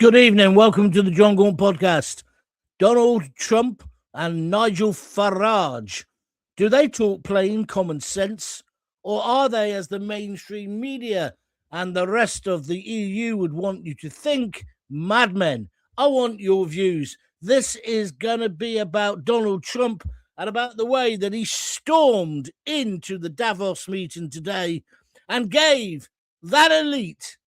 Good evening. Welcome to the John Gaunt podcast. Donald Trump and Nigel Farage. Do they talk plain common sense, or are they, as the mainstream media and the rest of the EU would want you to think, madmen? I want your views. This is going to be about Donald Trump and about the way that he stormed into the Davos meeting today and gave that elite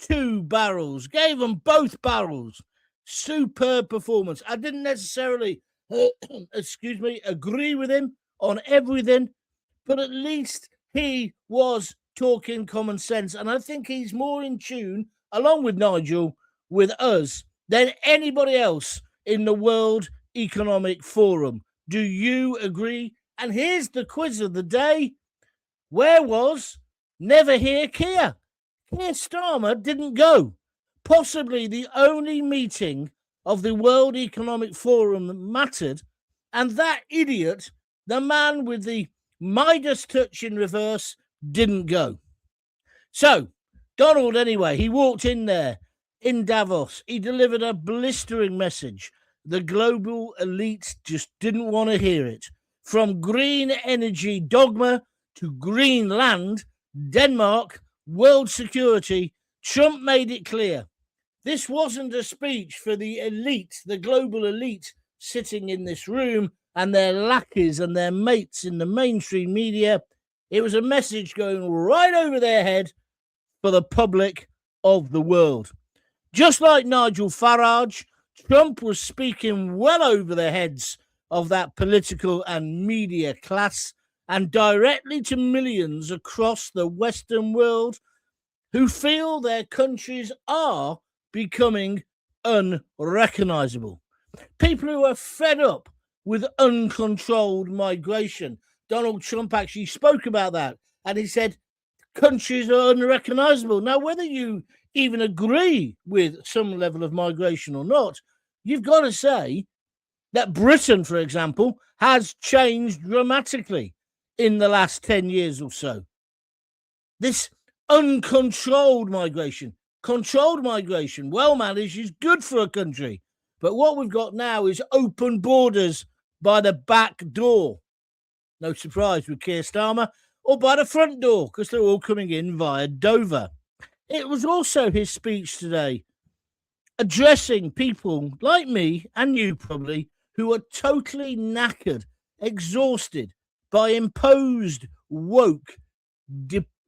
2 barrels, gave them both barrels. Superb performance. I didn't necessarily, agree with him on everything, but at least he was talking common sense. And I think he's more in tune, along with Nigel, with us than anybody else in the World Economic Forum. Do you agree? And here's the quiz of the day. Where was Never Hear Keir? Keir Starmer didn't go. Possibly the only meeting of the World Economic Forum that mattered. And that idiot, the man with the Midas touch in reverse, didn't go. So, Donald, anyway, he walked in there in Davos. He delivered a blistering message. The global elite just didn't want to hear it. From green energy dogma to Greenland, Denmark, world security, Trump made it clear. This wasn't a speech for the elite, the global elite sitting in this room and their lackeys and their mates in the mainstream media. It was a message going right over their head for the public of the world. Just like Nigel Farage, Trump was speaking well over the heads of that political and media class and directly to millions across the Western world who feel their countries are becoming unrecognisable. People who are fed up with uncontrolled migration. Donald Trump actually spoke about that, and he said countries are unrecognisable. Now, whether you even agree with some level of migration or not, you've got to say that Britain, for example, has changed dramatically in the last 10 years or so. This uncontrolled migration, controlled migration, well managed, is good for a country. But what we've got now is open borders by the back door. No surprise with Keir Starmer, or by the front door, because they're all coming in via Dover. It was also his speech today addressing people like me and you probably who are totally knackered, exhausted by imposed woke,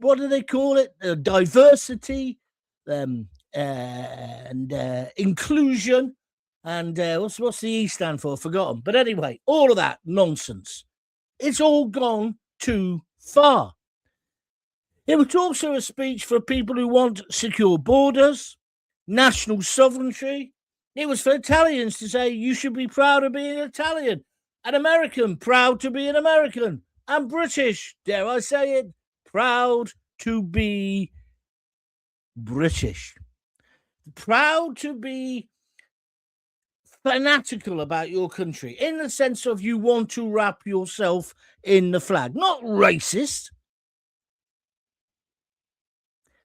what do they call it? Diversity and inclusion. And what's the E stand for? Forgotten. But anyway, all of that nonsense. It's all gone too far. It was also a speech for people who want secure borders, national sovereignty. It was for Italians to say you should be proud of being Italian. An American, proud to be an American. And British, dare I say it, proud to be British. Proud to be fanatical about your country, in the sense of you want to wrap yourself in the flag. Not racist.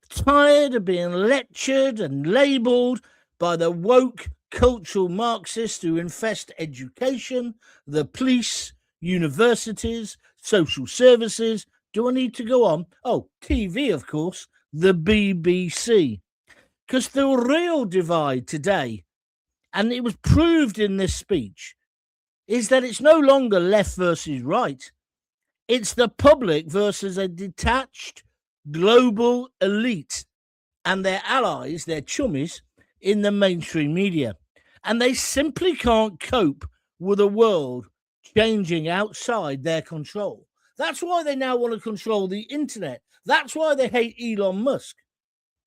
Tired of being lectured and labelled by the woke cultural Marxists who infest education, the police, universities, social services. Do I need to go on? Oh, TV, of course, the BBC. Because the real divide today, and it was proved in this speech, is that it's no longer left versus right. It's the public versus a detached global elite and their allies, their chummies, in the mainstream media. And they simply can't cope with a world changing outside their control. That's why they now want to control the internet. That's why they hate Elon Musk.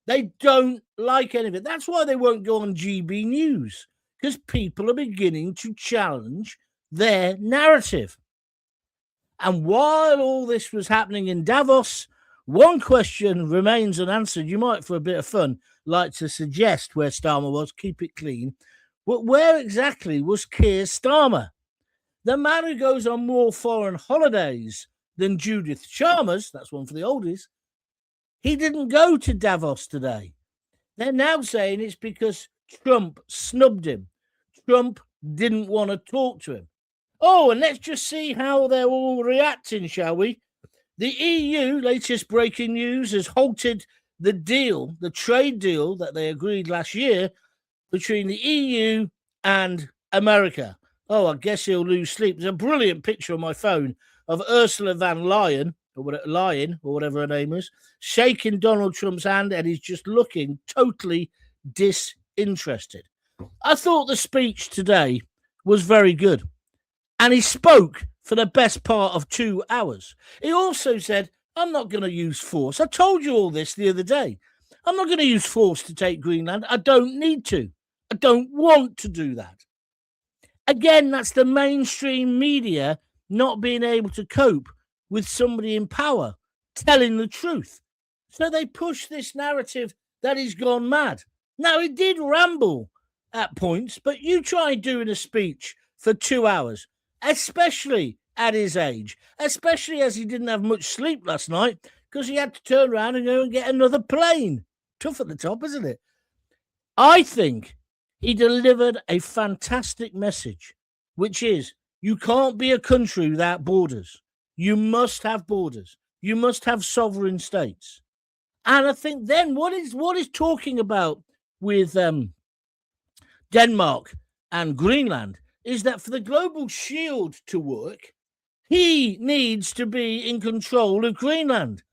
They don't like any of it. That's why they won't go on GB News, because people are beginning to challenge their narrative. And while all this was happening in Davos, one question remains unanswered. You might, for a bit of fun, like to suggest where Starmer was, keep it clean. But where exactly was Keir Starmer? The man who goes on more foreign holidays than Judith Chalmers, that's one for the oldies, he didn't go to Davos today. They're now saying it's because Trump snubbed him. Trump didn't want to talk to him. Oh, and let's just see how they're all reacting, shall we? The EU, latest breaking news, has halted the deal, the trade deal that they agreed last year between the EU and America. Oh, I guess he'll lose sleep. There's a brilliant picture on my phone of Ursula von Leyen, or whatever her name is, shaking Donald Trump's hand, and he's just looking totally disinterested. I thought the speech today was very good, and he spoke for the best part of 2 hours. He also said, I'm not going to use force. I told you all this the other day. I'm not going to use force to take Greenland. I don't need to. I don't want to do that. Again, that's the mainstream media not being able to cope with somebody in power telling the truth. So they push this narrative that he's gone mad. Now, he did ramble at points, but you try doing a speech for 2 hours, especially at his age, especially as he didn't have much sleep last night because he had to turn around and go and get another plane. Tough at the top, isn't it? I think he delivered a fantastic message, which is you can't be a country without borders. You must have borders. You must have sovereign states. And I think then what is talking about with Denmark and Greenland is that for the global shield to work, he needs to be in control of Greenland.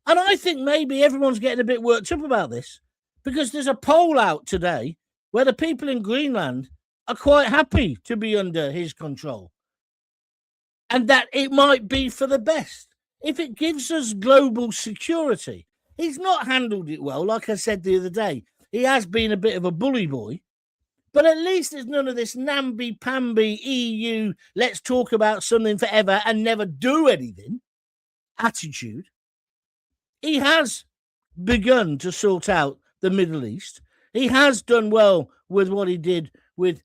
And I think maybe everyone's getting a bit worked up about this because there's a poll out today where the people in Greenland are quite happy to be under his control. And that it might be for the best. If it gives us global security, he's not handled it well. Like I said the other day, he has been a bit of a bully boy. But at least there's none of this namby-pamby EU, let's talk about something forever and never do anything attitude. He has begun to sort out the Middle East. He has done well with what he did with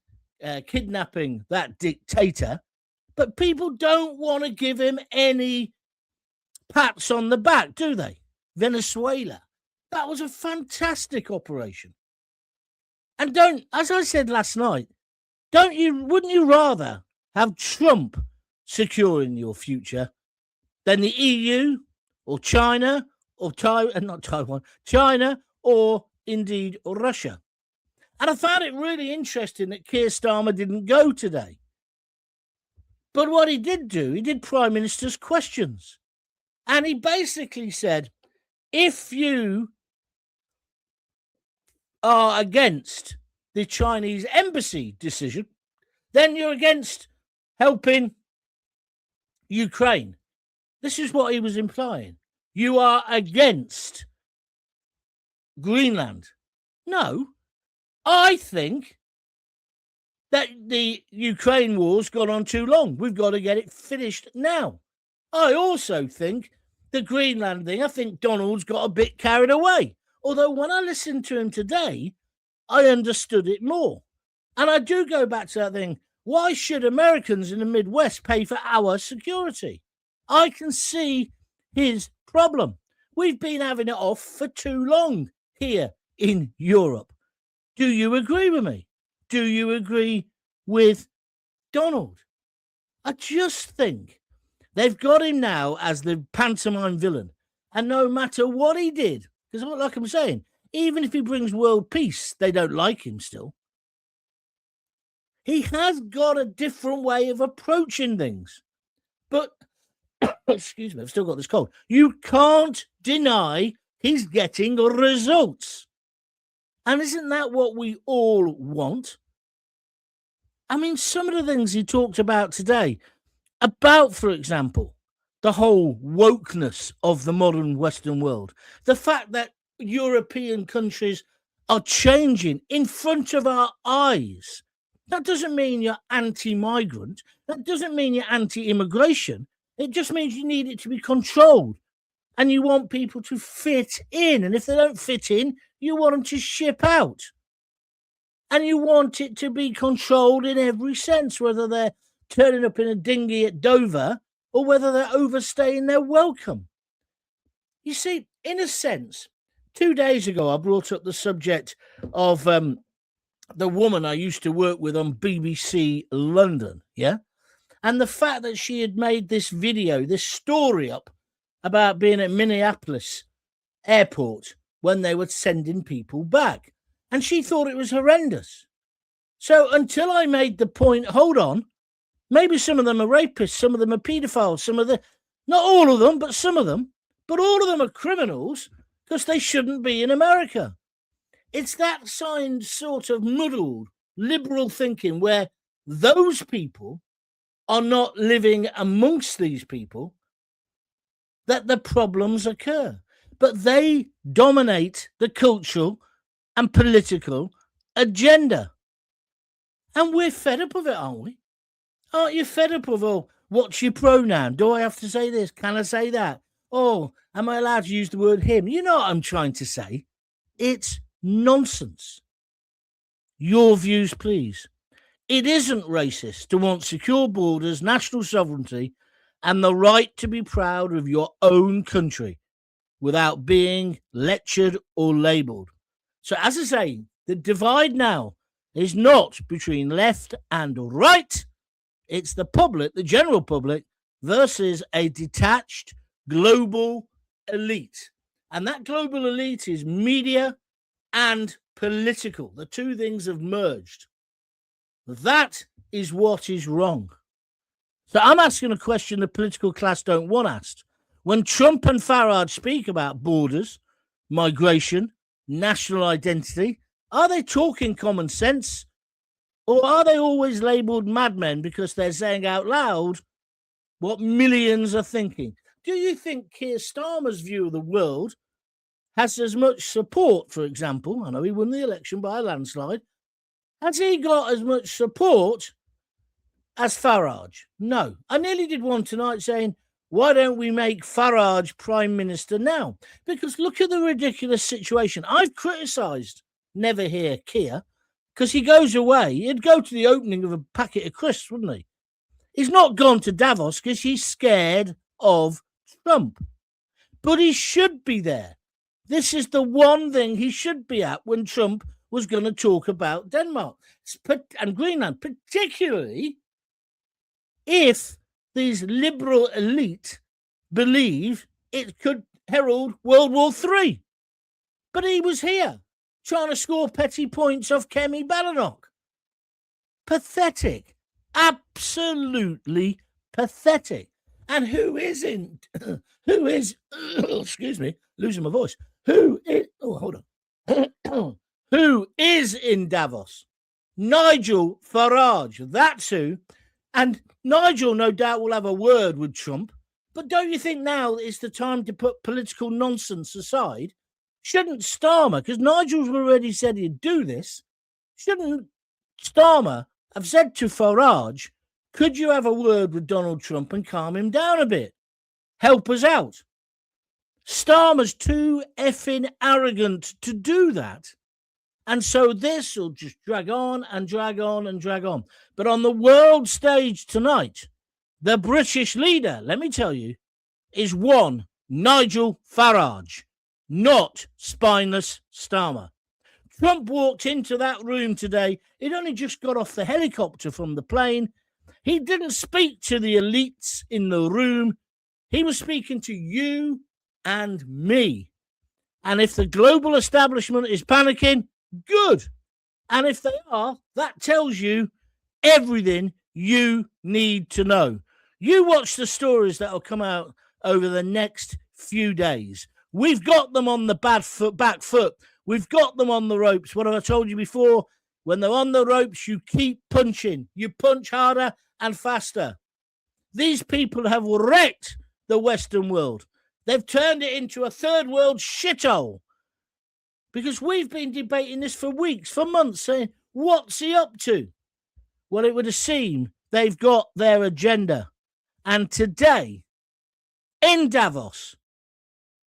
kidnapping that dictator. But people don't want to give him any pats on the back, do they? Venezuela. That was a fantastic operation. And as I said last night, wouldn't you rather have Trump securing your future than the EU or China or China or indeed Russia? And I found it really interesting that Keir Starmer didn't go today. But what he did do, he did Prime Minister's questions. And he basically said, if you are against the Chinese embassy decision, then you're against helping Ukraine. This is what he was implying. You are against Greenland. No, I think that the Ukraine war's gone on too long. We've got to get it finished now. I also think the Greenland thing, I think Donald's got a bit carried away. Although when I listened to him today, I understood it more. And I do go back to that thing. Why should Americans in the Midwest pay for our security? I can see his problem. We've been having it off for too long here in Europe. Do you agree with me? Do you agree with Donald? I just think they've got him now as the pantomime villain. And no matter what he did, because like I'm saying, even if he brings world peace, they don't like him still. He has got a different way of approaching things. But, excuse me, I've still got this cold. You can't deny he's getting results. And isn't that what we all want? I mean, some of the things he talked about today, about, for example, the whole wokeness of the modern Western world, the fact that European countries are changing in front of our eyes. That doesn't mean you're anti-migrant. That doesn't mean you're anti-immigration. It just means you need it to be controlled. And you want people to fit in. And if they don't fit in, you want them to ship out. And you want it to be controlled in every sense, whether they're turning up in a dinghy at Dover or whether they're overstaying their welcome. You see, in a sense, 2 days ago, I brought up the subject of the woman I used to work with on BBC London, yeah? And the fact that she had made this video, this story up about being at Minneapolis airport when they were sending people back. And she thought it was horrendous. So until I made the point, hold on, maybe some of them are rapists, some of them are paedophiles, not all of them, but some of them, but all of them are criminals because they shouldn't be in America. It's that sort of muddled liberal thinking where those people are not living amongst these people that the problems occur. But they dominate the cultural and political agenda. And we're fed up of it, aren't we? Aren't you fed up of, oh, what's your pronoun? Do I have to say this? Can I say that? Oh, am I allowed to use the word him? You know what I'm trying to say. It's nonsense. Your views, please. It isn't racist to want secure borders, national sovereignty, and the right to be proud of your own country without being lectured or labelled. So, as I say, the divide now is not between left and right. It's the public, the general public, versus a detached global elite. And that global elite is media and political. The two things have merged. That is what is wrong. So I'm asking a question the political class don't want asked. When Trump and Farage speak about borders, migration, national identity, are they talking common sense? Or are they always labelled madmen because they're saying out loud what millions are thinking? Do you think Keir Starmer's view of the world has as much support, for example? I know he won the election by a landslide. Has he got as much support as Farage? No. I nearly did one tonight saying, why don't we make Farage Prime Minister now? Because look at the ridiculous situation. I've criticised Never Hear Keir because he goes away. He'd go to the opening of a packet of crisps, wouldn't he? He's not gone to Davos because he's scared of Trump. But he should be there. This is the one thing he should be at when Trump was going to talk about Denmark and Greenland, particularly if these liberal elite believe it could herald World War III. But he was here trying to score petty points off Kemi Badenoch. Pathetic. Absolutely pathetic. And excuse me, losing my voice. Who is in Davos? Nigel Farage. That's who. And Nigel, no doubt, will have a word with Trump. But don't you think now is the time to put political nonsense aside? Shouldn't Starmer, because Nigel's already said he'd do this, shouldn't Starmer have said to Farage, could you have a word with Donald Trump and calm him down a bit? Help us out. Starmer's too effing arrogant to do that. And so this will just drag on and drag on and drag on. But on the world stage tonight, the British leader, let me tell you, is one Nigel Farage, not spineless Starmer. Trump walked into that room today. He'd only just got off the helicopter from the plane. He didn't speak to the elites in the room. He was speaking to you and me. And if the global establishment is panicking, good. And if they are, that tells you everything you need to know. You watch the stories that will come out over the next few days. We've got them on the back foot. We've got them on the ropes. What have I told you before? When they're on the ropes, you keep punching. You punch harder and faster. These people have wrecked the Western world. They've turned it into a third world shithole. Because we've been debating this for weeks, for months, saying, what's he up to? Well, it would seem they've got their agenda. And today, in Davos,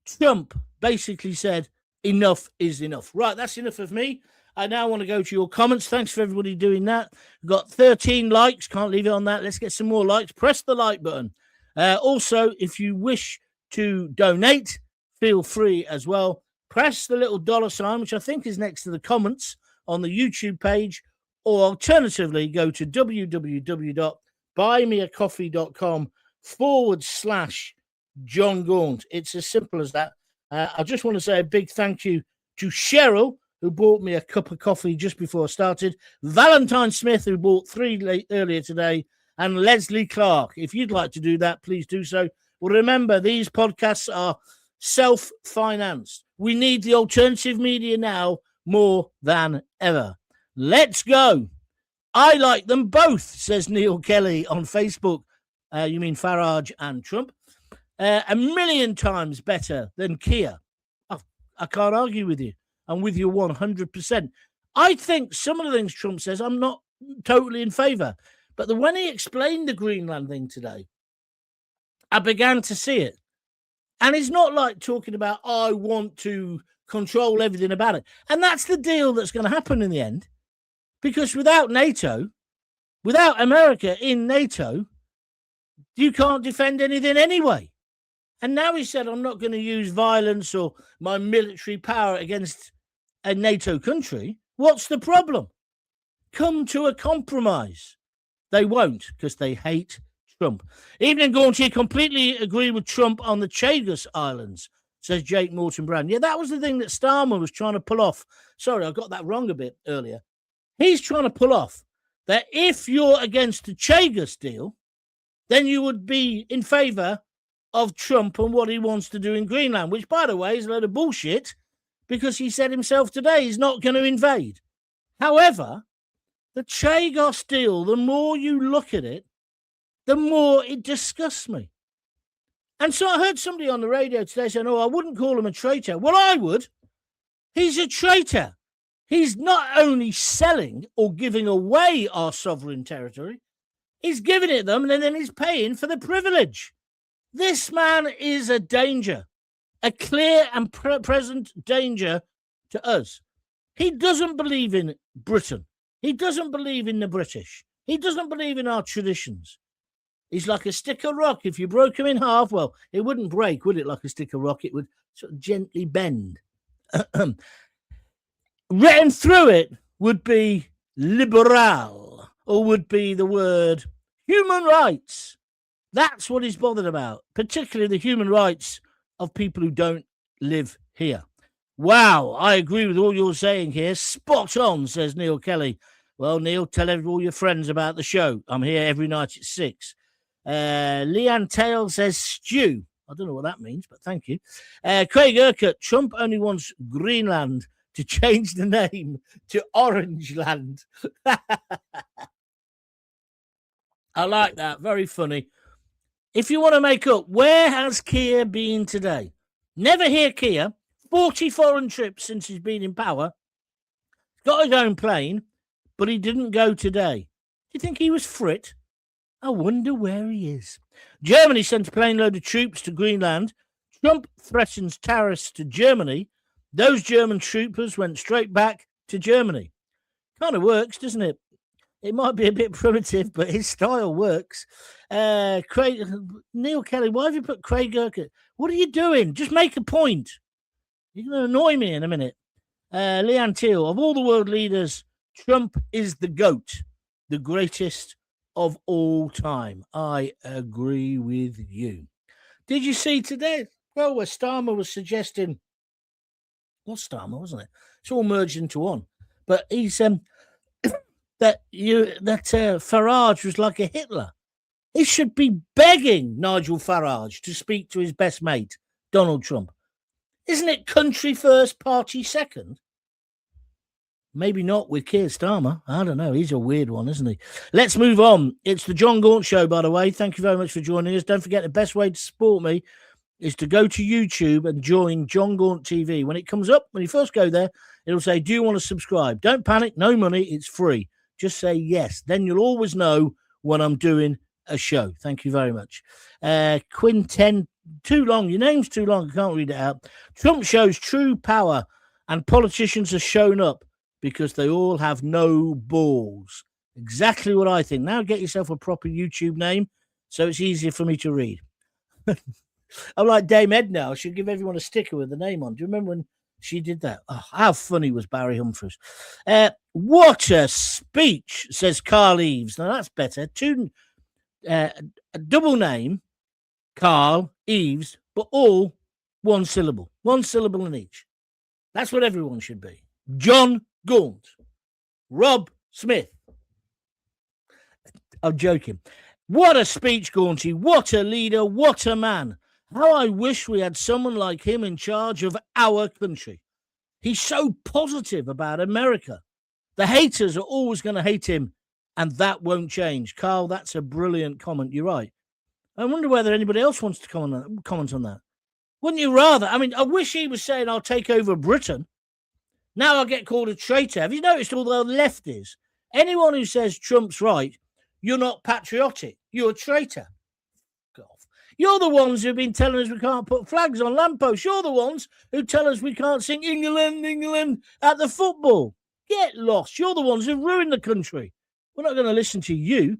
Trump basically said, enough is enough. Right, that's enough of me. I now want to go to your comments. Thanks for everybody doing that. We've got 13 likes. Can't leave it on that. Let's get some more likes. Press the like button. Also, if you wish to donate, feel free as well. Press the little dollar sign, which I think is next to the comments on the YouTube page, or alternatively, go to www.buymeacoffee.com/John Gaunt. It's as simple as that. I just want to say a big thank you to Cheryl, who bought me a cup of coffee just before I started, Valentine Smith, who bought 3 earlier today, and Leslie Clark. If you'd like to do that, please do so. Well, remember, these podcasts are self-financed. We need the alternative media now more than ever. Let's go. I like them both, says Neil Kelly on Facebook. You mean Farage and Trump? A million times better than Keir. I can't argue with you. I'm with you 100%. I think some of the things Trump says, I'm not totally in favour. But when he explained the Greenland thing today, I began to see it. And it's not like talking about, I want to control everything about it. And that's the deal that's going to happen in the end. Because without NATO, without America in NATO, you can't defend anything anyway. And now he said, I'm not going to use violence or my military power against a NATO country. What's the problem? Come to a compromise. They won't, because they hate Trump. Evening Gaunt here, completely agree with Trump on the Chagos Islands, says Jake Morton Brown. Yeah, that was the thing that Starmer was trying to pull off. Sorry, I got that wrong a bit earlier. He's trying to pull off that if you're against the Chagos deal, then you would be in favour of Trump and what he wants to do in Greenland, which, by the way, is a load of bullshit, because he said himself today he's not going to invade. However, the Chagos deal, the more you look at it, the more it disgusts me. And so I heard somebody on the radio today saying, I wouldn't call him a traitor. Well, I would. He's a traitor. He's not only selling or giving away our sovereign territory, he's giving it them, and then he's paying for the privilege. This man is a danger, a clear and present danger to us. He doesn't believe in Britain. He doesn't believe in the British. He doesn't believe in our traditions. He's like a stick of rock. If you broke him in half, well, it wouldn't break, would it, like a stick of rock? It would sort of gently bend. Written through it would be liberal, or would be the word human rights. That's what he's bothered about, particularly the human rights of people who don't live here. Wow, I agree with all you're saying here. Spot on, says Neil Kelly. Well, Neil, tell all your friends about the show. I'm here every night at 6. Leanne Tail says stew. I don't know what that means, but thank you. Craig Urquhart, Trump only wants Greenland to change the name to Orange Land. I like that. Very funny. If you want to make up, where has Keir been today? Never hear Keir. 40 foreign trips since he's been in power. Got his own plane, but he didn't go today. Do you think he was frit? I wonder where he is. Germany sent a plane load of troops to Greenland. Trump threatens tariffs to Germany. Those German troopers went straight back to Germany. Kind of works, doesn't it? It might be a bit primitive, but his style works. Neil Kelly, why have you put Craig Urquhart? What are you doing? Just make a point. You're going to annoy me in a minute. Leanne Teal, of all the world leaders, Trump is the GOAT, the greatest of all time. I agree with you. Did you see today? Well, where Starmer was suggesting, Starmer, wasn't it? It's all merged into one. But he's that Farage was like a Hitler. He should be begging Nigel Farage to speak to his best mate, Donald Trump. Isn't it country first, party second? Maybe not with Keir Starmer. I don't know. He's a weird one, isn't he? Let's move on. It's the John Gaunt Show, by the way. Thank you very much for joining us. Don't forget, the best way to support me is to go to YouTube and join John Gaunt TV. When it comes up, when you first go there, it'll say, do you want to subscribe? Don't panic. No money. It's free. Just say yes. Then you'll always know when I'm doing a show. Thank you very much. Quinten, too long. Your name's too long. I can't read it out. Trump shows true power, and politicians are shown up because they all have no balls. Exactly what I think. Now get yourself a proper YouTube name so it's easier for me to read. I'm like Dame Edna. I should give everyone a sticker with the name on. Do you remember when She did that. Oh, how funny was Barry Humphries? What a speech, says Carl Eves. Now, that's better. A double name, Carl Eves, but all one syllable. One syllable in each. That's what everyone should be. John Gaunt. Rob Smith. I'm joking. What a speech, Gaunty. What a leader. What a man. How I wish we had someone like him in charge of our country. He's so positive about America. The haters are always going to hate him, and that won't change. Carl, that's a brilliant comment. You're right. I wonder whether anybody else wants to comment on that. Wouldn't you rather? I mean, I wish he was saying, I'll take over Britain. Now I'll get called a traitor. Have you noticed all the lefties? Anyone who says Trump's right, you're not patriotic. You're a traitor. You're the ones who've been telling us we can't put flags on lampposts. You're the ones who tell us we can't sing England, England at the football. Get lost. You're the ones who ruined the country. We're not going to listen to you.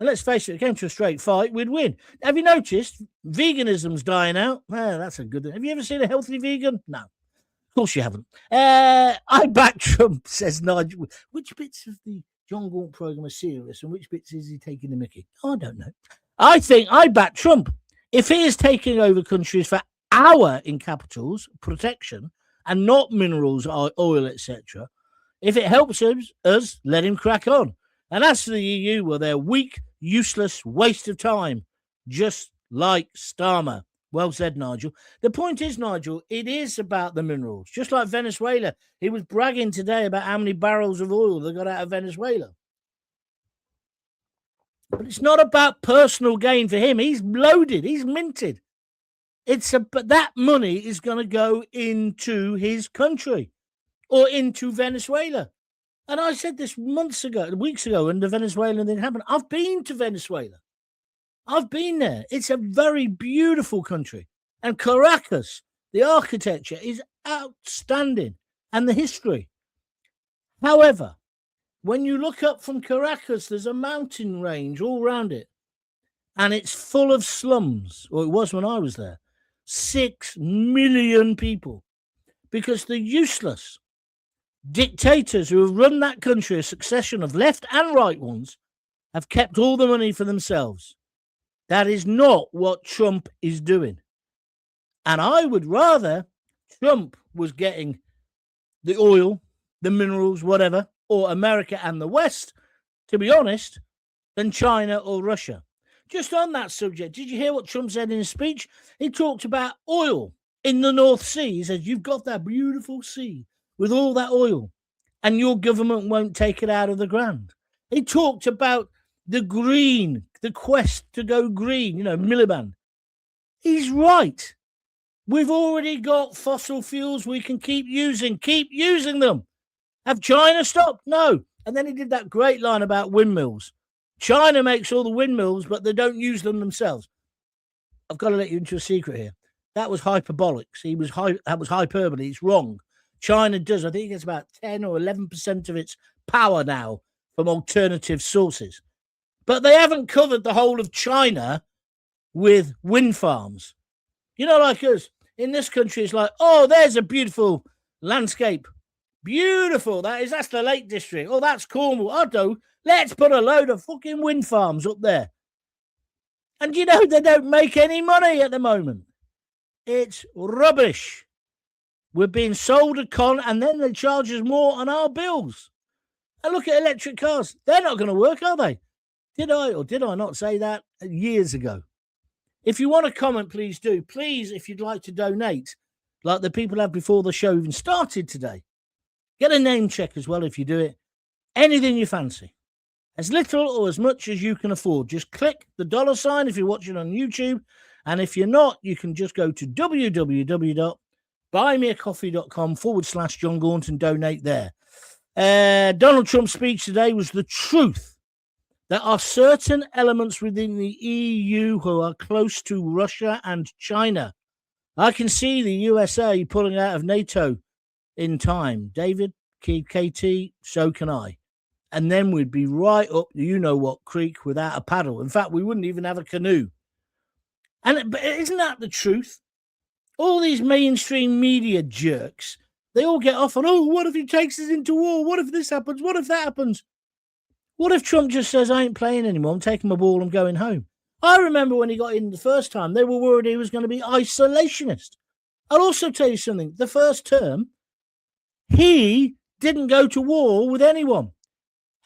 And let's face it, if it came to a straight fight, we'd win. Have you noticed veganism's dying out? That's a good thing. Have you ever seen a healthy vegan? No. Of course you haven't. I back Trump, says Nigel. Which bits of the John Gaunt programme are serious and which bits is he taking the mickey? I don't know. I think I back Trump. If he is taking over countries for our, in capitals, protection, and not minerals, oil, etc., if it helps us, let him crack on. And as for the EU, well, they're weak, useless, waste of time, just like Starmer. Well said, Nigel. The point is, Nigel, it is about the minerals, just like Venezuela. He was bragging today about how many barrels of oil they got out of Venezuela. But it's not about personal gain for him. He's loaded. He's minted. But that money is going to go into his country or into Venezuela. And I said this weeks ago, when the Venezuelan thing happened. I've been to Venezuela. I've been there. It's a very beautiful country. And Caracas, the architecture is outstanding, and the history. However, when you look up from Caracas, there's a mountain range all around it. And it's full of slums. Or it was when I was there. 6 million people. Because the useless dictators who have run that country, a succession of left and right ones, have kept all the money for themselves. That is not what Trump is doing. And I would rather Trump was getting the oil, the minerals, whatever, or America and the West, to be honest, than China or Russia. Just on that subject, did you hear what Trump said in his speech? He talked about oil in the North Sea. He said, you've got that beautiful sea with all that oil, and your government won't take it out of the ground. He talked about the green, the quest to go green, Miliband. He's right. We've already got fossil fuels we can keep using them. Have China stopped? No. And then he did that great line about windmills. China makes all the windmills, but they don't use them themselves. I've got to let you into a secret here. That was hyperbolics. That was hyperbole. It's wrong. China does. I think it gets about 10 or 11% of its power now from alternative sources. But they haven't covered the whole of China with wind farms. Like us. In this country, it's like, oh, there's a beautiful landscape. Beautiful. That's the Lake District. Oh, that's Cornwall. Let's put a load of fucking wind farms up there. And they don't make any money at the moment. It's rubbish. We're being sold a con, and then they charge us more on our bills. And look at electric cars. They're not going to work, are they? Did I or did I not say that years ago? If you want to comment, please do. Please, if you'd like to donate, like the people have before the show even started today, get a name check as well if you do it. Anything you fancy. As little or as much as you can afford. Just click the $ if you're watching on YouTube. And if you're not, you can just go to www.buymeacoffee.com/John Gaunt and donate there. Donald Trump's speech today was the truth. There are certain elements within the EU who are close to Russia and China. I can see the USA pulling out of NATO in time. David, KT, so can I. And then we'd be right up you-know-what creek without a paddle. In fact, we wouldn't even have a canoe. But isn't that the truth? all these mainstream media jerks, they all get off on, oh, what if he takes us into war? What if this happens? What if that happens? What if Trump just says, I ain't playing anymore, I'm taking my ball, I'm going home? I remember when he got in the first time, they were worried he was going to be isolationist. I'll also tell you something. The first term, he didn't go to war with anyone.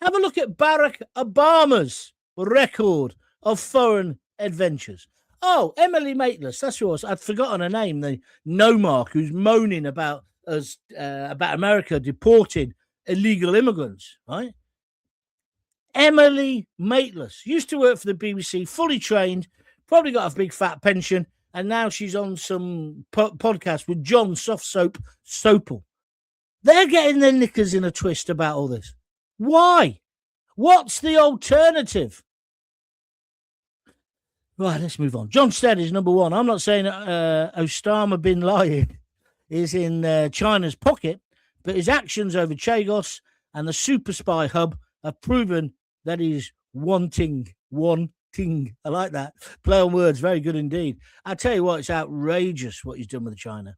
Have a look at Barack Obama's record of foreign adventures. Oh, Emily Maitlis, that's who it was. I'd forgotten her name, the no-mark who's moaning about us, about America deporting illegal immigrants, right? Emily Maitlis used to work for the BBC, fully trained, probably got a big fat pension, and now she's on some podcast with John Soft Soap Sopel. They're getting their knickers in a twist about all this. Why? What's the alternative? Right, let's move on. John Stead is number one. I'm not saying Osama bin Laden is in China's pocket, but his actions over Chagos and the super spy hub have proven that he's wanting. I like that. Play on words, very good indeed. I tell you what, it's outrageous what he's done with China.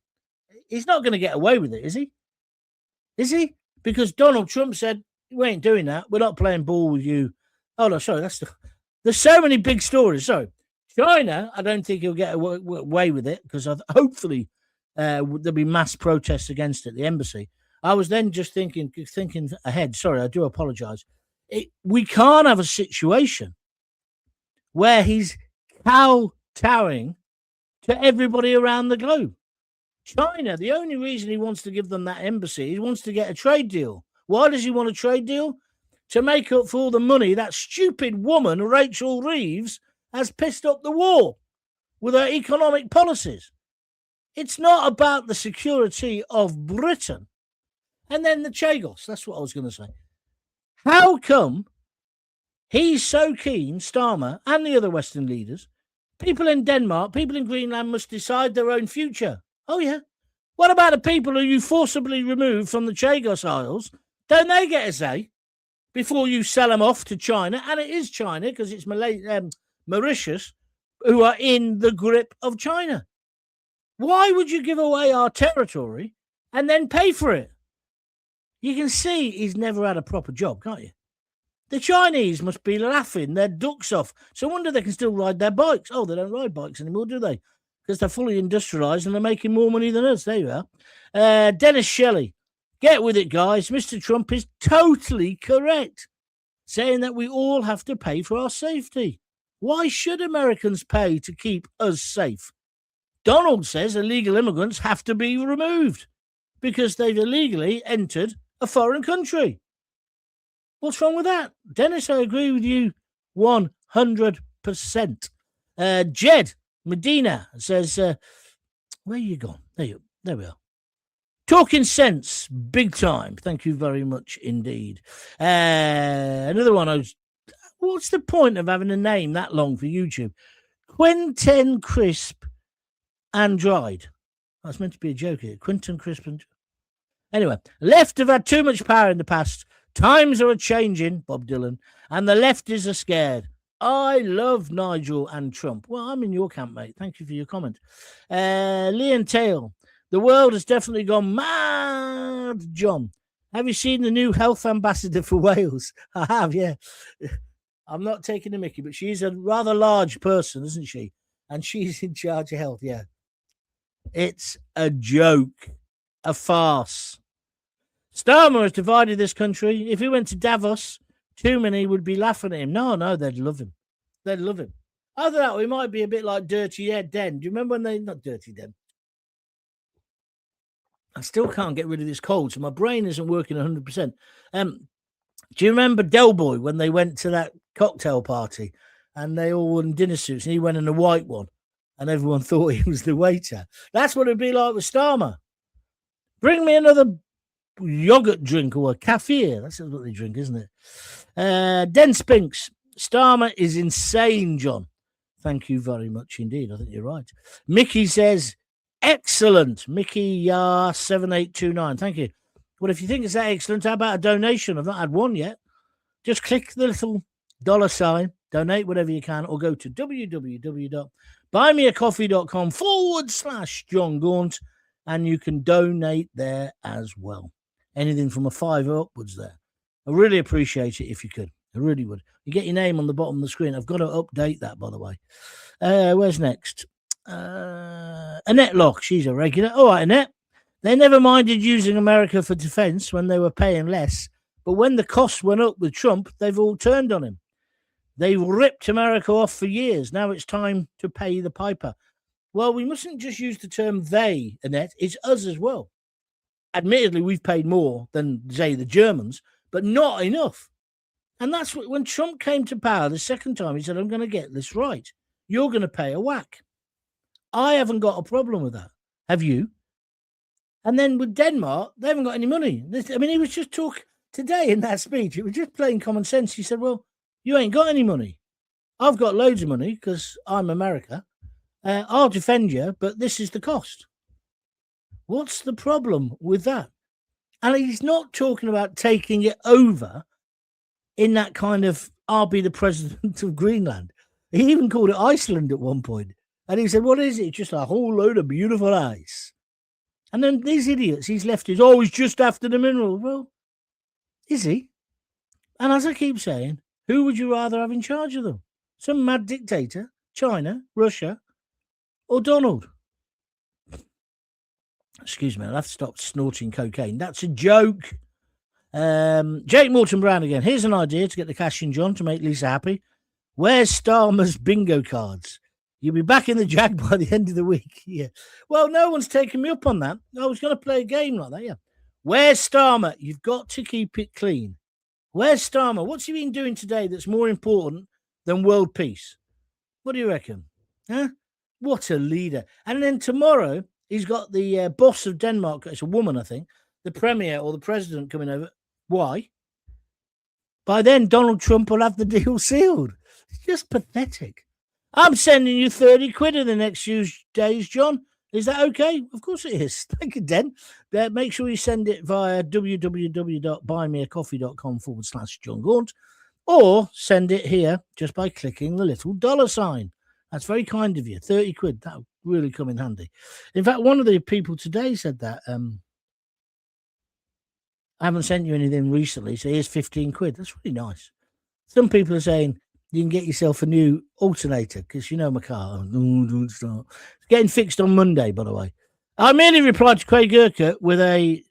He's not going to get away with it, is he? Is he? Because Donald Trump said, we ain't doing that. We're not playing ball with you. Oh, no, sorry. There's so many big stories. Sorry. China, I don't think he'll get away with it because hopefully there'll be mass protests against it, the embassy. I was then just thinking ahead. Sorry, I do apologize. We can't have a situation where he's kowtowing to everybody around the globe. China, the only reason he wants to give them that embassy, he wants to get a trade deal. Why does he want a trade deal? To make up for all the money that stupid woman, Rachel Reeves, has pissed up the war with her economic policies. It's not about the security of Britain. And then the Chagos, that's what I was going to say. How come he's so keen, Starmer and the other Western leaders, people in Denmark, people in Greenland must decide their own future? Oh, yeah. What about the people who you forcibly remove from the Chagos Isles? Don't they get a say before you sell them off to China? And it is China because it's Mauritius who are in the grip of China. Why would you give away our territory and then pay for it? You can see he's never had a proper job, can't you? The Chinese must be laughing their ducks off. So I wonder they can still ride their bikes. Oh, they don't ride bikes anymore, do they? Because they're fully industrialised and they're making more money than us. There you are. Dennis Shelley, get with it, guys. Mr. Trump is totally correct, saying that we all have to pay for our safety. Why should Americans pay to keep us safe? Donald says illegal immigrants have to be removed because they've illegally entered a foreign country. What's wrong with that? Dennis, I agree with you 100%. Jed Medina says, where you gone? There we are. Talking sense, big time. Thank you very much indeed. Another one. What's the point of having a name that long for YouTube? Quentin Crisp and Dried. That's meant to be a joke here. Quentin Crisp and... Anyway, left have had too much power in the past. Times are a-changing, Bob Dylan, and the lefties are scared. I love Nigel and Trump. Well, I'm in your camp, mate. Thank you for your comment. Leon Tail, the world has definitely gone mad, John. Have you seen the new health ambassador for Wales? I have, yeah. I'm not taking the mickey, but she's a rather large person, isn't she? And she's in charge of health, yeah. It's a joke, a farce. Starmer has divided this country. If he went to Davos, too many would be laughing at him. No, they'd love him. They'd love him. Other than that, we might be a bit like Dirty Den. Do you remember when they... Not Dirty Den. I still can't get rid of this cold, so my brain isn't working 100%. Do you remember Del Boy when they went to that cocktail party and they all wore dinner suits and he went in a white one and everyone thought he was the waiter? That's what it'd be like with Starmer. Bring me another yogurt drink or a kefir. That's what they drink, isn't it? Den Spinks. Starmer is insane, John. Thank you very much indeed. I think you're right. Mickey says, excellent. Mickey 7829. Thank you. Well, if you think it's that excellent, how about a donation? I've not had one yet. Just click the little $, donate whatever you can, or go to www.buymeacoffee.com/John Gaunt, and you can donate there as well. Anything from a £5 upwards there. I really appreciate it if you could. I really would. You get your name on the bottom of the screen. I've got to update that, by the way. Where's next? Annette Locke. She's a regular. All right, Annette. They never minded using America for defense when they were paying less. But when the costs went up with Trump, they've all turned on him. They ripped America off for years. Now it's time to pay the piper. Well, we mustn't just use the term they, Annette. It's us as well. Admittedly, we've paid more than, say, the Germans, but not enough. And that's what, when Trump came to power the second time, he said, I'm going to get this right. You're going to pay a whack. I haven't got a problem with that. Have you? And then with Denmark, they haven't got any money. I mean, he was just talking today in that speech. It was just plain common sense. He said, well, you ain't got any money. I've got loads of money because I'm America. I'll defend you, but this is the cost. What's the problem with that? And he's not talking about taking it over in that kind of, I'll be the president of Greenland. He even called it Iceland at one point. And he said, what is it? Just a whole load of beautiful ice. And then these idiots, he's left is, oh, he's just after the mineral. Well, is he? And as I keep saying, who would you rather have in charge of them? Some mad dictator, China, Russia, or Donald? Excuse me, I'll have to stop snorting cocaine. That's a joke. Jake Morton Brown again. Here's an idea to get the cash in, John, to make Lisa happy. Where's Starmer's bingo cards? You'll be back in the Jag by the end of the week. Yeah. Well, no one's taken me up on that. I was going to play a game like that, yeah. Where's Starmer? You've got to keep it clean. Where's Starmer? What's he been doing today that's more important than world peace? What do you reckon? Huh? What a leader. And then tomorrow, he's got the boss of Denmark. It's a woman, I think. The premier or the president coming over. Why? By then, Donald Trump will have the deal sealed. It's just pathetic. I'm sending you 30 quid in the next few days, John. Is that okay? Of course it is. Thank you, Den. Make sure you send it via www.buymeacoffee.com/John Gaunt, or send it here just by clicking the little $sign. That's very kind of you. 30 quid. That would really come in handy. In fact, one of the people today said that I haven't sent you anything recently, so here's 15 quid. That's really nice. Some people are saying you can get yourself a new alternator because you know my car. Don't start. It's getting fixed on Monday, by the way. I merely replied to Craig Urquhart with an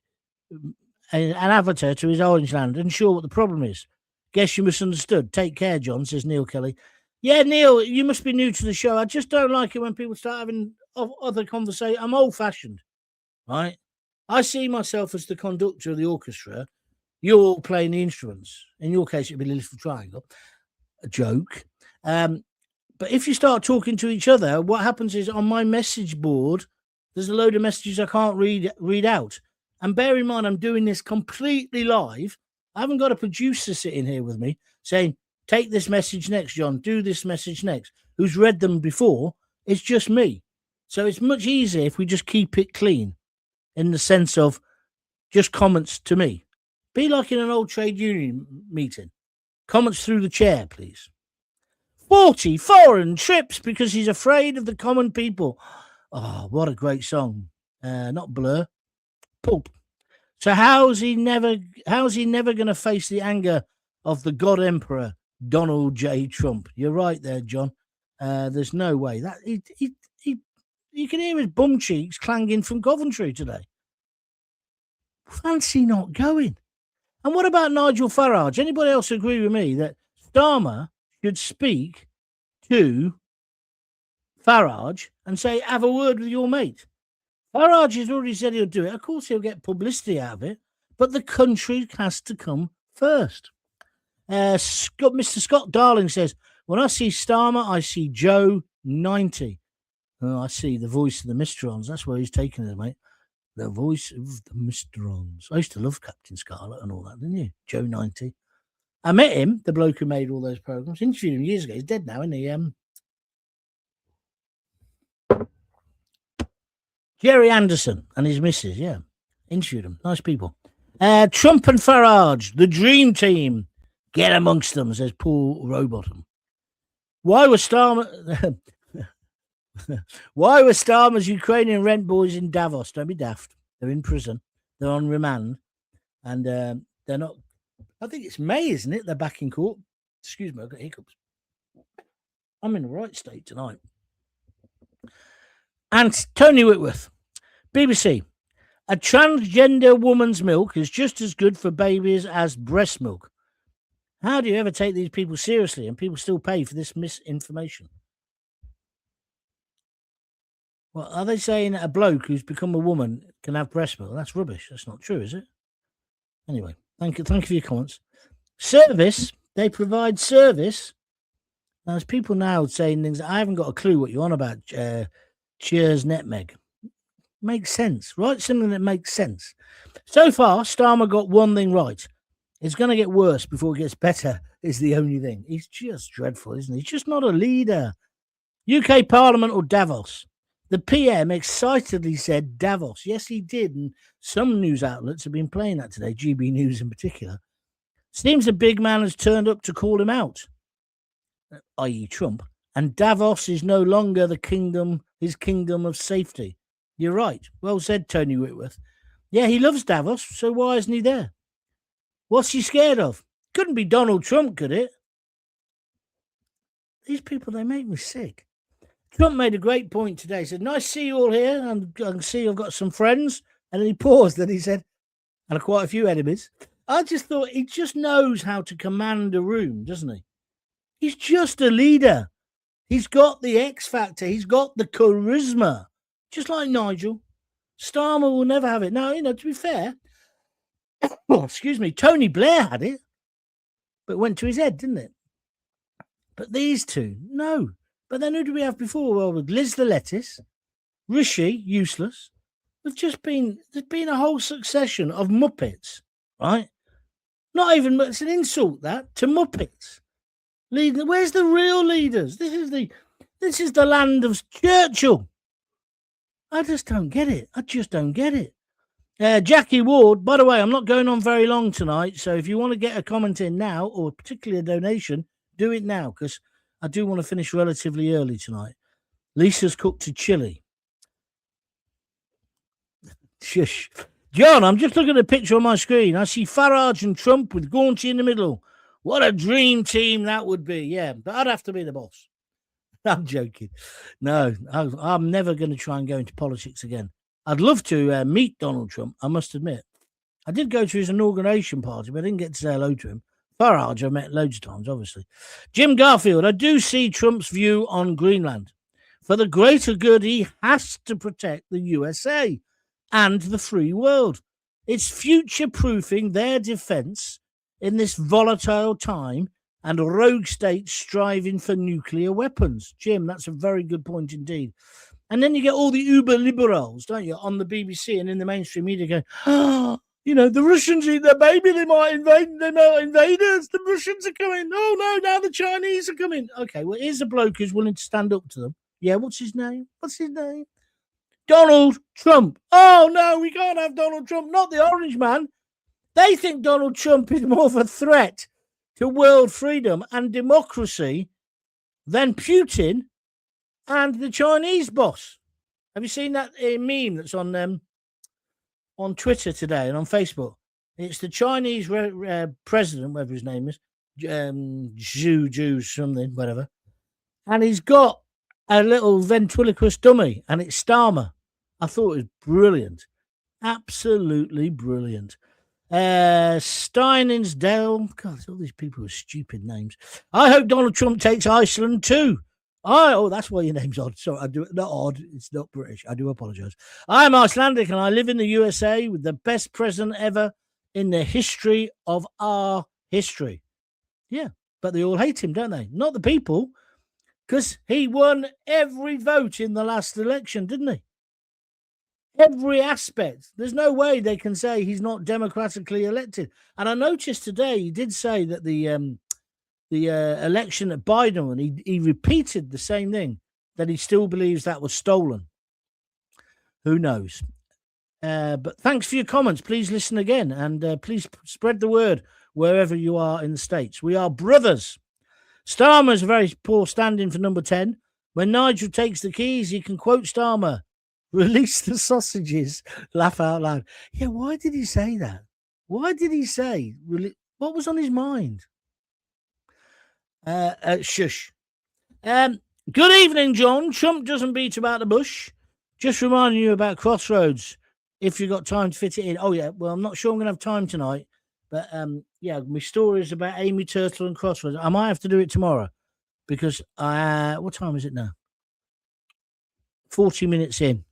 avatar to his Orange Land. Unsure what the problem is. Guess you misunderstood. Take care, John, says Neil Kelly. Yeah, Neil, you must be new to the show. I just don't like it when people start having other conversations. I'm old-fashioned, right? I see myself as the conductor of the orchestra. You're all playing the instruments. In your case, it'd be a little triangle. A joke. But if you start talking to each other, what happens is on my message board, there's a load of messages I can't read out. And bear in mind, I'm doing this completely live. I haven't got a producer sitting here with me saying, take this message next, John. Do this message next. Who's read them before? It's just me. So it's much easier if we just keep it clean in the sense of just comments to me. Be like in an old trade union meeting. Comments through the chair, please. 40 foreign trips because he's afraid of the common people. Oh, what a great song. Not Blur. Pulp. So how's he never going to face the anger of the God Emperor, Donald J. Trump? You're right there, John. There's no way. That you can hear his bum cheeks clanging from Coventry today. Fancy not going. And what about Nigel Farage? Anybody else agree with me that Starmer should speak to Farage and say, have a word with your mate? Farage has already said he'll do it. Of course, he'll get publicity out of it, but the country has to come first. Mr. Scott Darling says, when I see Starmer, I see Joe 90. Oh, I see the voice of the Mistrons. That's where he's taking it, mate. The voice of the Mistrons. I used to love Captain Scarlet and all that, didn't you? Joe 90. I met him, the bloke who made all those programs. Interviewed him years ago. He's dead now, isn't he? Jerry Anderson and his missus, yeah. Interviewed him. Nice people. Trump and Farage, the dream team. Get amongst them, says Paul Rowbottom. Why were Starmer... Why were Starmer's Ukrainian rent boys in Davos? Don't be daft. They're in prison. They're on remand. And they're not... I think it's May, isn't it? They're back in court. Excuse me, I've got hiccups. I'm in the right state tonight. And Tony Whitworth, BBC. A transgender woman's milk is just as good for babies as breast milk. How do you ever take these people seriously and people still pay for this misinformation? Well, are they saying that a bloke who's become a woman can have breast milk? That's rubbish. That's not true, is it? Anyway, thank you for your comments. Service, they provide service. Now, there's people now saying things. I haven't got a clue what you're on about. Cheers, Netmeg. Makes sense, right? Something that makes sense. So far, Starmer got one thing right. It's going to get worse before it gets better, is the only thing. He's just dreadful, isn't he? He's just not a leader. UK Parliament or Davos? The PM excitedly said Davos. Yes, he did. And some news outlets have been playing that today, GB News in particular. Seems the big man has turned up to call him out, i.e. Trump. And Davos is no longer his kingdom of safety. You're right. Well said, Tony Whitworth. Yeah, he loves Davos, so why isn't he there? What's he scared of? Couldn't be Donald Trump, could it? These people, they make me sick. Trump made a great point today. He said, nice to see you all here. I can see I've got some friends. And then he paused and he said, and quite a few enemies. I just thought he just knows how to command a room, doesn't he? He's just a leader. He's got the X factor. He's got the charisma. Just like Nigel. Starmer will never have it. Now, to be fair, excuse me, Tony Blair had it, but it went to his head, didn't it? But these two, no. But then who did we have before? Well, with Liz the Lettuce, Rishi, useless. There's been a whole succession of Muppets, right? Not even, it's an insult, that, to Muppets. Where's the real leaders? This is the land of Churchill. I just don't get it. Jackie Ward, by the way, I'm not going on very long tonight, so if you want to get a comment in now, or particularly a donation, do it now, because I do want to finish relatively early tonight. Lisa's cooked a chili. Shush. John, I'm just looking at a picture on my screen. I see Farage and Trump with Gaunt in the middle. What a dream team that would be. Yeah, but I'd have to be the boss. I'm joking. No, I'm never going to try and go into politics again. I'd love to meet Donald Trump, I must admit. I did go to his inauguration party, but I didn't get to say hello to him. Farage, I've met loads of times, obviously. Jim Garfield, I do see Trump's view on Greenland. For the greater good, he has to protect the USA and the free world. It's future-proofing their defense in this volatile time and rogue states striving for nuclear weapons. Jim, that's a very good point indeed. And then you get all the uber liberals, don't you, on the BBC and in the mainstream media going, the Russians eat their baby, they might invade us. The Russians are coming. Oh, no, now the Chinese are coming. Okay, well, here's a bloke who's willing to stand up to them. Yeah, what's his name? Donald Trump. Oh, no, we can't have Donald Trump, not the orange man. They think Donald Trump is more of a threat to world freedom and democracy than Putin and the Chinese boss. Have you seen that meme that's on Twitter today and on Facebook? It's the Chinese president, whatever his name is, Zhu something, whatever. And he's got a little ventriloquist dummy, and it's Starmer. I thought it was brilliant. Absolutely brilliant. Steinsdale. God, all these people with stupid names. I hope Donald Trump takes Iceland too. That's why your name's odd. Sorry, not odd. It's not British. I do apologise. I'm Icelandic and I live in the USA with the best president ever in the history of our history. Yeah, but they all hate him, don't they? Not the people, because he won every vote in the last election, didn't he? Every aspect. There's no way they can say he's not democratically elected. And I noticed today he did say that the election at Biden, and he repeated the same thing, that he still believes that was stolen. Who knows? But thanks for your comments. Please listen again, and please spread the word wherever you are in the States. We are brothers. Starmer's a very poor stand-in for number 10. When Nigel takes the keys, he can quote Starmer. Release the sausages. Laugh out loud. Yeah, why did he say that? Why did he say? What was on his mind? Shush. Good evening, John. Trump doesn't beat about the bush. Just reminding you about Crossroads, if you've got time to fit it in. Oh, yeah. Well, I'm not sure I'm going to have time tonight. But, yeah, my story is about Amy Turtle and Crossroads. I might have to do it tomorrow because what time is it now? 40 minutes in.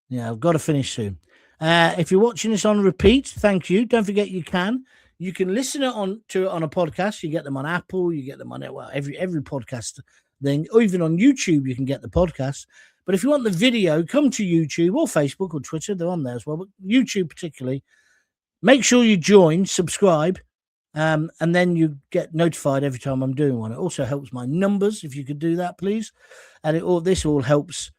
Yeah, I've got to finish soon. If you're watching this on repeat, thank you. Don't forget you can listen to it on a podcast. You get them on Apple, you get them on every podcast thing, or even on YouTube you can get the podcast. But if you want the video, come to YouTube or Facebook or Twitter. They're on there as well, but YouTube particularly. Make sure you join, subscribe, and then you get notified every time I'm doing one. It also helps my numbers, if you could do that, please. And this all helps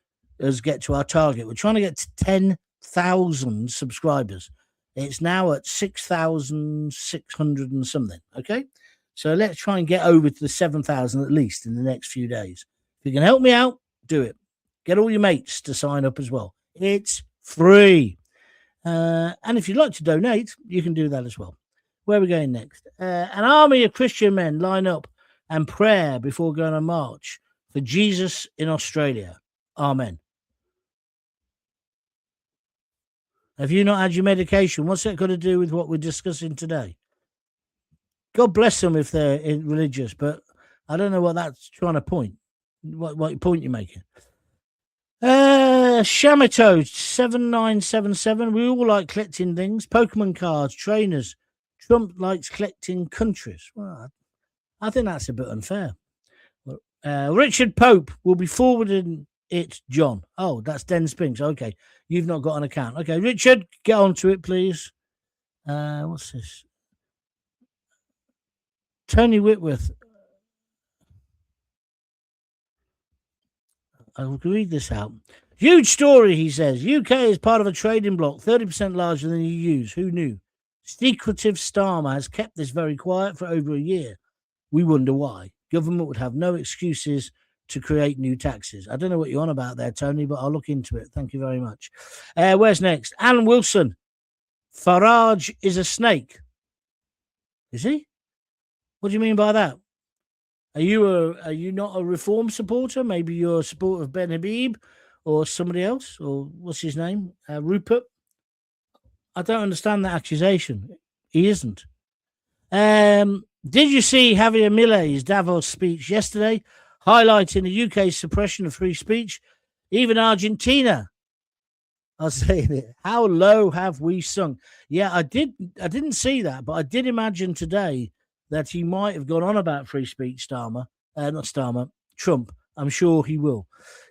us get to our target. We're trying to get to 10,000 subscribers. It's now at 6,600 and something, okay? So let's try and get over to the 7,000 at least in the next few days. If you can help me out, do it. Get all your mates to sign up as well. It's free. And if you'd like to donate, you can do that as well. Where are we going next? An army of Christian men line up and prayer before going on march for Jesus in Australia. Amen. Have you not had your medication? What's that got to do with what we're discussing today? God bless them if they're religious, but I don't know what that's trying to point. What point you're making? Shamito 7977. We all like collecting things. Pokemon cards, trainers. Trump likes collecting countries. Well, I think that's a bit unfair. Richard Pope will be forwarding it, John. Oh, that's Den Spinks. Okay. You've not got an account. Okay, Richard, get onto it, please. What's this? Tony Whitworth. I'll read this out. Huge story, he says. UK is part of a trading bloc, 30% larger than the EU's. Who knew? Secretive Starmer has kept this very quiet for over a year. We wonder why. Government would have no excuses to create new taxes. I don't know what you're on about there, Tony, but I'll look into it. Thank you very much. Where's next? Alan Wilson. Farage is a snake. Is he? What do you mean by that? Are you not a reform supporter? Maybe you're a supporter of Ben Habib or somebody else? Or what's his name? Rupert? I don't understand that accusation. He isn't. Did you see Javier Milei's Davos speech yesterday, highlighting the UK's suppression of free speech? Even Argentina are saying it. How low have we sunk? Yeah, I didn't see that, but I did imagine today that he might have gone on about free speech, Starmer. Not Starmer, Trump. I'm sure he will.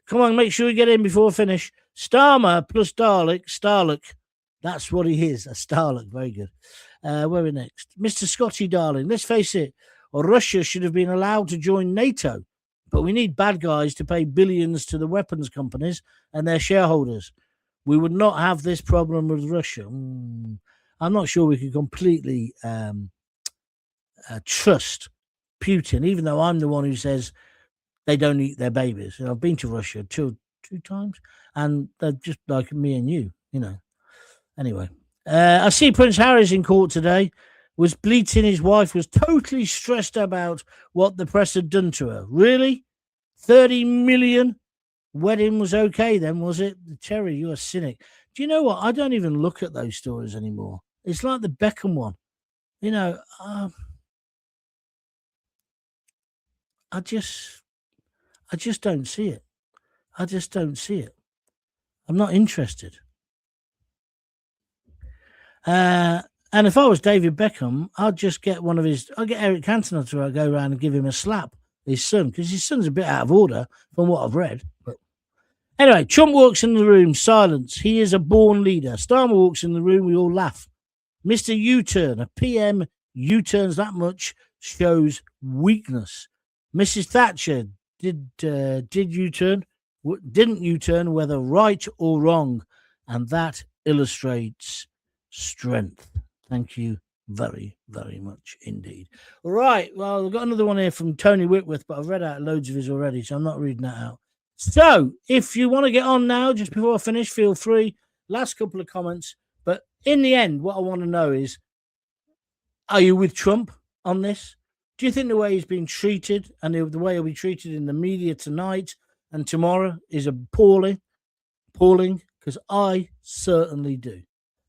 Come on, make sure you get in before I finish. Starmer plus Starlock. That's what he is, a Starlock. Very good. Where are we next? Mr. Scotty, darling, let's face it, Russia should have been allowed to join NATO, but we need bad guys to pay billions to the weapons companies and their shareholders. We would not have this problem with Russia. I'm not sure we could completely trust Putin, even though I'm the one who says they don't eat their babies. I've been to Russia two times, and they're just like me and you, you know. Anyway, I see Prince Harry's in court today. Was bleating his wife was totally stressed about what the press had done to her. Really? 30 million? Wedding was okay then, was it? Terry, you're a cynic. Do you know what? I don't even look at those stories anymore. It's like the Beckham one. You know, I just don't see it. I just don't see it. I'm not interested. And if I was David Beckham, I'd just get I'd get Eric Cantona to go around and give him a slap, his son, because his son's a bit out of order from what I've read. But anyway, Trump walks in the room, silence. He is a born leader. Starmer walks in the room, we all laugh. Mr. U-turn, a PM U-turns that much shows weakness. Mrs. Thatcher did U-turn, didn't U-turn, whether right or wrong, and that illustrates strength. Thank you very, very much indeed. Right. Well, we've got another one here from Tony Whitworth, but I've read out loads of his already, so I'm not reading that out. So if you want to get on now, just before I finish, feel free. Last couple of comments. But in the end, what I want to know is, are you with Trump on this? Do you think the way he's been treated and the way he'll be treated in the media tonight and tomorrow is appalling? Because I certainly do.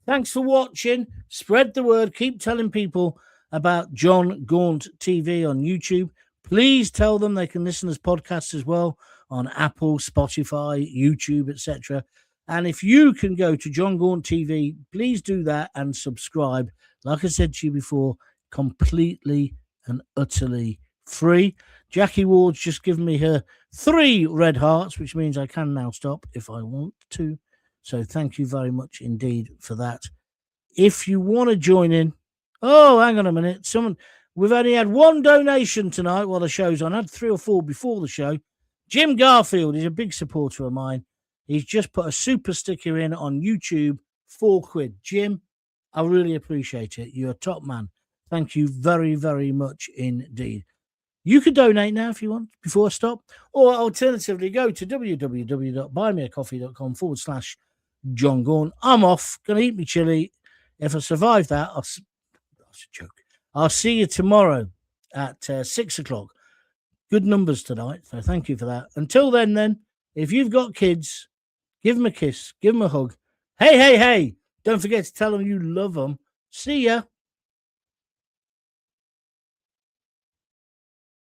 Thanks for watching. Spread the word. Keep telling people about John Gaunt TV on YouTube. Please tell them they can listen as podcasts as well on Apple, Spotify, YouTube, etc. And if you can go to John Gaunt TV, please do that and subscribe. Like I said to you before, completely and utterly free. Jackie Ward's just given me her 3 red hearts, which means I can now stop if I want to. So thank you very much indeed for that. If you want to join in, hang on a minute. We've only had 1 donation tonight while the show's on. I had 3 or 4 before the show. Jim Garfield is a big supporter of mine. He's just put a super sticker in on YouTube, £4. Jim, I really appreciate it. You're a top man. Thank you very, very much indeed. You could donate now if you want, before I stop. Or alternatively, go to www.buymeacoffee.com/John Gaunt. I'm off. Going to eat me chili. If I survive that, that's a joke. I'll see you tomorrow at 6 o'clock. Good numbers tonight, so thank you for that. Until then, if you've got kids, give them a kiss, give them a hug. Hey, don't forget to tell them you love them. See ya.